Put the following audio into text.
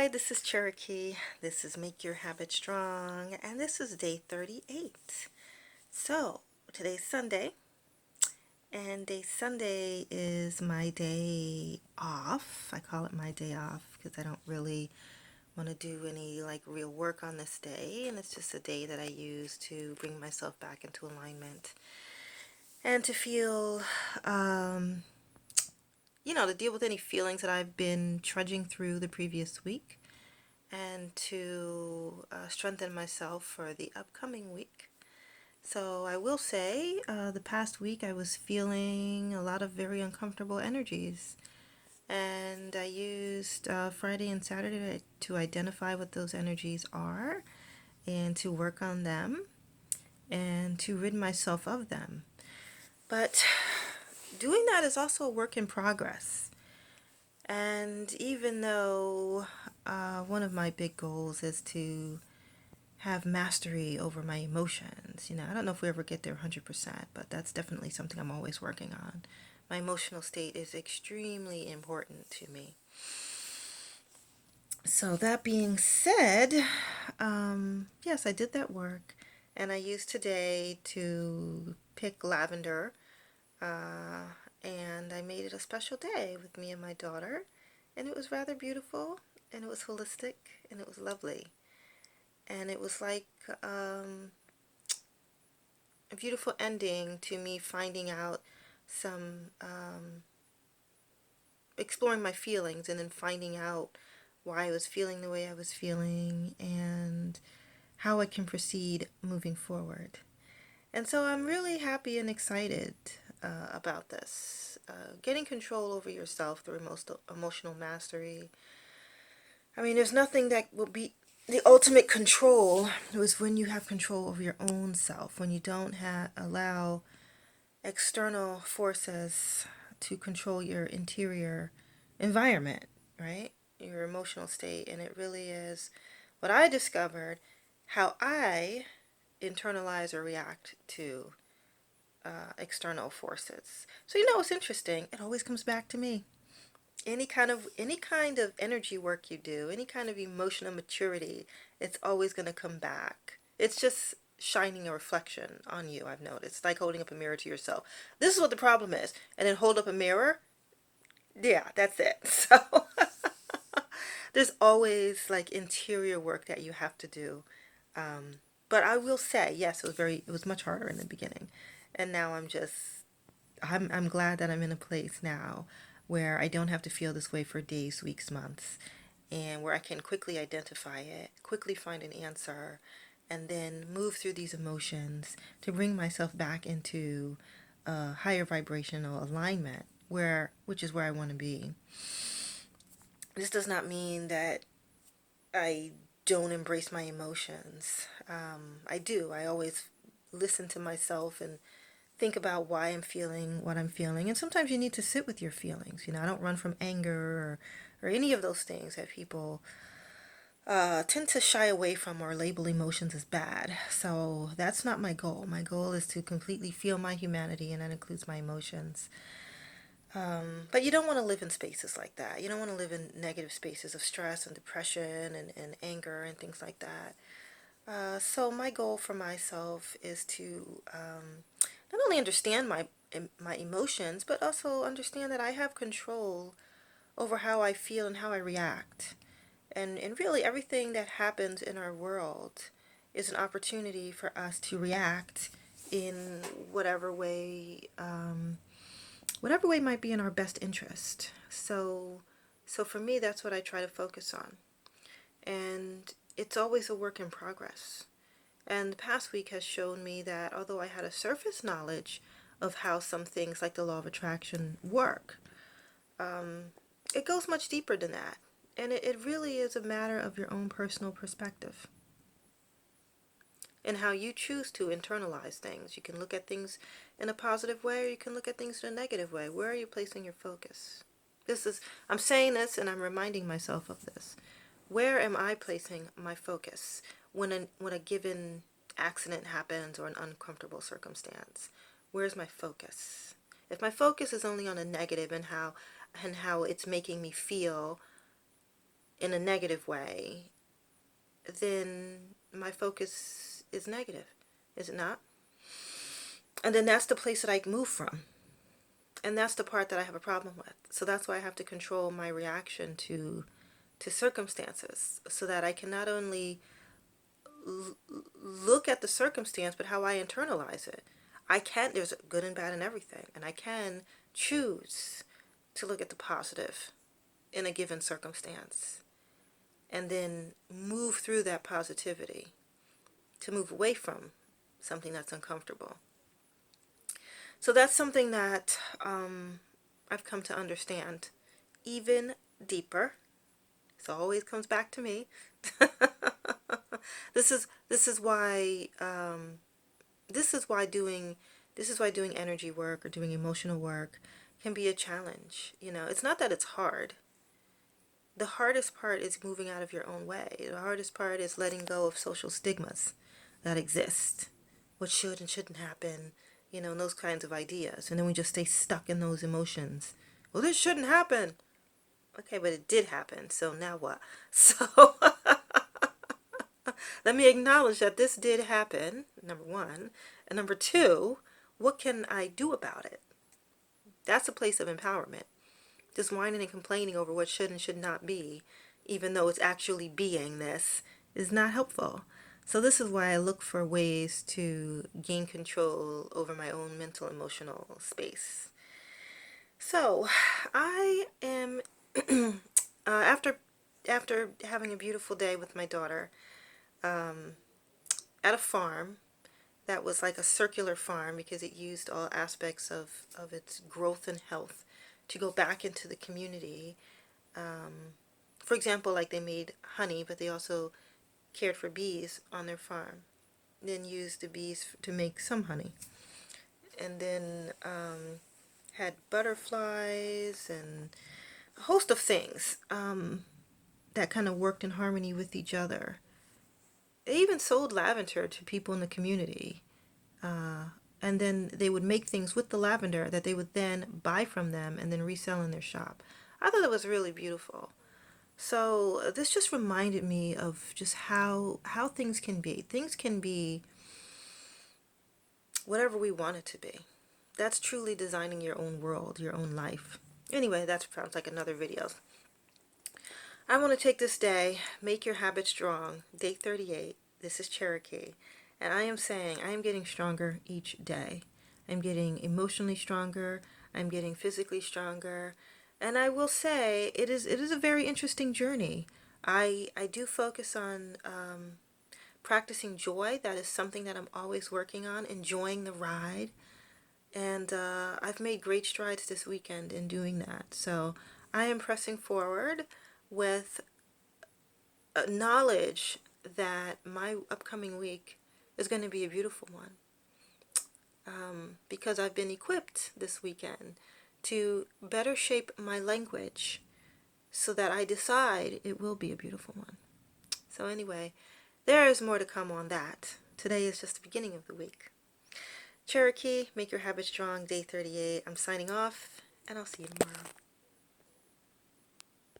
Hi, this is Cherokee. This is Make Your Habit Strong, and this is day 38. So, today's Sunday, and day Sunday is my day off. I call it my day off because I don't really want to do any real work on this day, and it's just a day that I use to bring myself back into alignment and to feel, um, to deal with any feelings that I've been trudging through the previous week and to strengthen myself for the upcoming week. So I will say the past week I was feeling a lot of very uncomfortable energies, and I used Friday and Saturday to identify what those energies are and to work on them and to rid myself of them. But doing that is also a work in progress. And even though one of my big goals is to have mastery over my emotions. I don't know if we ever get there 100%, but that's definitely something I'm always working on. My emotional state is extremely important to me. So that being said, yes, I did that work, and I used today to pick lavender, and I made it a special day with me and my daughter, and it was rather beautiful, and it was holistic, and it was lovely. And it was like a beautiful ending to me finding out some, exploring my feelings and then finding out why I was feeling the way I was feeling and how I can proceed moving forward. And so I'm really happy and excited about this. Getting control over yourself through emotional mastery. I mean, there's nothing that will be the ultimate control. It was when you have control over your own self, when you don't allow external forces to control your interior environment, right? Your emotional state. And it really is what I discovered how I internalize or react to external forces. So it's interesting. It always comes back to me. Any kind of energy work you do, any kind of emotional maturity, it's always going to come back. It's just shining a reflection on you. I've noticed. It's like holding up a mirror to yourself. This is what the problem is, and then hold up a mirror. Yeah, that's it. So there's always interior work that you have to do. But I will say, yes, it was much harder in the beginning, and now I'm glad that I'm in a place now where I don't have to feel this way for days, weeks, months, and where I can quickly identify it, quickly find an answer, and then move through these emotions to bring myself back into a higher vibrational alignment, which is where I want to be. This does not mean that I don't embrace my emotions. I do. I always listen to myself and think about why I'm feeling what I'm feeling. And sometimes you need to sit with your feelings. I don't run from anger or any of those things that people tend to shy away from or label emotions as bad. So that's not my goal. My goal is to completely feel my humanity, and that includes my emotions. But you don't want to live in spaces like that. You don't want to live in negative spaces of stress and depression and anger and things like that. So my goal for myself is to not only understand my emotions, but also understand that I have control over how I feel and how I react. And really everything that happens in our world is an opportunity for us to react in whatever way might be in our best interest. So for me, that's what I try to focus on. And it's always a work in progress. And the past week has shown me that although I had a surface knowledge of how some things like the law of attraction work, it goes much deeper than that. And it really is a matter of your own personal perspective and how you choose to internalize things. You can look at things in a positive way, or you can look at things in a negative way. Where are you placing your focus? I'm saying this and I'm reminding myself of this. Where am I placing my focus when a given accident happens or an uncomfortable circumstance? Where's my focus? If my focus is only on a negative and how it's making me feel, in a negative way, then my focus is negative, is it not? And then that's the place that I move from. And that's the part that I have a problem with. So that's why I have to control my reaction to circumstances, so that I can not only look at the circumstance, but how I internalize it. There's good and bad in everything, and I can choose to look at the positive in a given circumstance, and then move through that positivity to move away from something that's uncomfortable. So that's something that I've come to understand even deeper. It always comes back to me. This is why doing energy work or doing emotional work can be a challenge. It's not that it's hard. The hardest part is moving out of your own way. The hardest part is letting go of social stigmas that exist. What should and shouldn't happen, and those kinds of ideas. And then we just stay stuck in those emotions. Well, this shouldn't happen. Okay, but it did happen. So now what? So let me acknowledge that this did happen, number one. And number two, what can I do about it? That's a place of empowerment. Just whining and complaining over what should and should not be, even though it's actually being this, is not helpful. So this is why I look for ways to gain control over my own mental, emotional space. So I am, after having a beautiful day with my daughter, at a farm that was like a circular farm, because it used all aspects of its growth and health to go back into the community. For example, like they made honey, but they also cared for bees on their farm, then used the bees to make some honey, and then had butterflies and a host of things that kind of worked in harmony with each other. They even sold lavender to people in the community. And then they would make things with the lavender that they would then buy from them and then resell in their shop. I thought it was really beautiful. So this just reminded me of just how things can be. Things can be whatever we want it to be. That's truly designing your own world, your own life. Anyway, that sounds like another video. I want to take this day, make your habits strong, day 38. This is Cherokee. And I am saying I am getting stronger each day. I'm getting emotionally stronger. I'm getting physically stronger. And I will say it is a very interesting journey. I do focus on practicing joy. That is something that I'm always working on, enjoying the ride. And I've made great strides this weekend in doing that. So I am pressing forward with knowledge that my upcoming week is going to be a beautiful one, because I've been equipped this weekend to better shape my language so that I decide it will be a beautiful one. So anyway, there is more to come on that. Today is just the beginning of the week. Cherokee, make your habits strong, day 38. I'm signing off, and I'll see you tomorrow.